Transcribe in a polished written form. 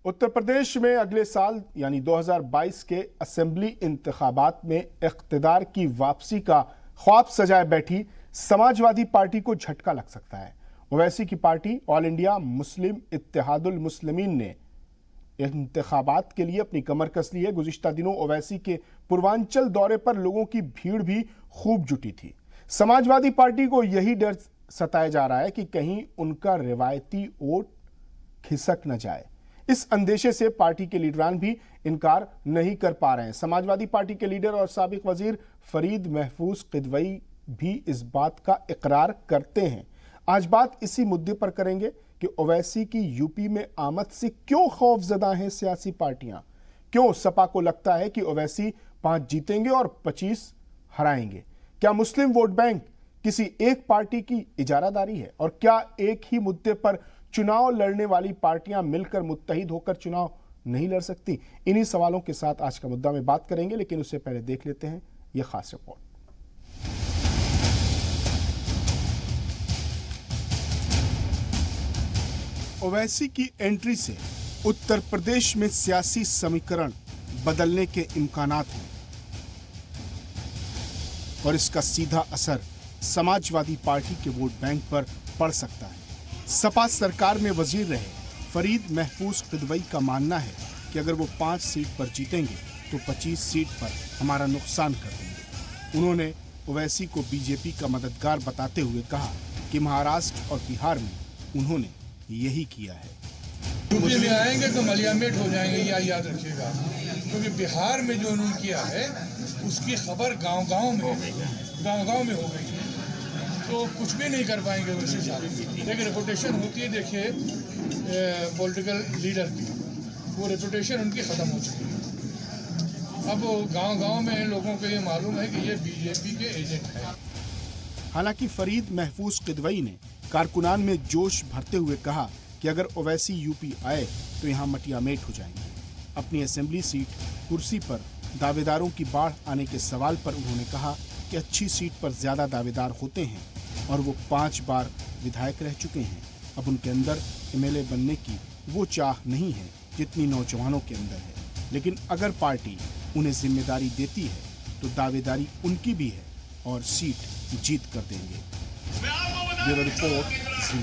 उत्तर प्रदेश में अगले साल यानी 2022 के असेंबली इंतखाबात में इख्तिदार की वापसी का ख्वाब सजाए बैठी समाजवादी पार्टी को झटका लग सकता है। ओवैसी की party all India Muslim Ittehadul Muslimeen ने इंतखाबात के लिए अपनी कमर कस ली है। गुज़िश्ता दिनों ओवैसी के पूर्वांचल दौरे पर लोगों की भीड़ भी खूब जुटी थी। समाजवादी पार्टी को यही डर सताया जा रहा है कि कहीं उनका रिवायती वोट खिसक न जाए। इस अंदेशे से पार्टी के लीडरान भी इनकार नहीं कर पा रहे हैं। समाजवादी पार्टी के लीडर और साबिक वजीर फरीद महफूज किदवई भी इस बात का इकरार करते हैं। आज बात इसी मुद्दे पर करेंगे कि ओवैसी की यूपी में आमद से क्यों खौफजदा हैं सियासी पार्टियां। क्यों सपा को लगता है कि ओवैसी 5 जीतेंगे और 25 हराएंगे। क्या मुस्लिम वोट बैंक किसी एक पार्टी की इजारादारी है और क्या एक ही मुद्दे पर चुनाव लड़ने वाली पार्टियां मिलकर मुत्तहिद होकर चुनाव नहीं लड़ सकती। इन्हीं सवालों के साथ आज का मुद्दा में बात करेंगे, लेकिन उससे पहले देख लेते हैं यह खास रिपोर्ट। ओवैसी की एंट्री से उत्तर प्रदेश में सियासी समीकरण बदलने के इम्कानात हैं और इसका सीधा असर समाजवादी पार्टी के वोट बैंक पर पड़ सकता है। सपा सरकार में वजीर रहे फरीद महफूज किदवई का मानना है कि अगर वो 5 सीट पर जीतेंगे तो 25 सीट पर हमारा नुकसान कर देंगे। उन्होंने ओवैसी को बीजेपी का मददगार बताते हुए कहा कि महाराष्ट्र और बिहार में उन्होंने यही किया है। यूपी में आएंगे तो मलियामेट हो जाएंगे, याद रखिएगा, क्योंकि बिहार में जो उन्होंने किया है उसकी खबर गांव-गांव में हो गई है, तो कुछ भी नहीं कर पाएंगे वैसे साथ। लेकिन रेपुटेशन होती है, देखिए पॉलिटिकल लीडर की, वो रेपुटेशन उनकी ख़त्म हो चुकी है। अब गांव-गांव में लोगों को ये मालूम है कि ये बीजेपी के एजेंट है। हालांकि फरीद महफूज किदवई ने कारकुनान में जोश भरते हुए कहा कि अगर ओवैसी यूपी आए तो यहाँ मटियामेट हो जाएंगे। अपनी असेंबली सीट कुर्सी पर दावेदारों की बाढ़ आने के सवाल पर उन्होंने कहा कि अच्छी सीट पर ज्यादा दावेदार होते हैं और वो 5 बार विधायक रह चुके हैं। अब उनके अंदर एमएलए बनने की वो चाह नहीं है जितनी नौजवानों के अंदर है, लेकिन अगर पार्टी उन्हें जिम्मेदारी देती है तो दावेदारी उनकी भी है और सीट जीत कर देंगे। ब्यूरो रिपोर्ट, ज़ी।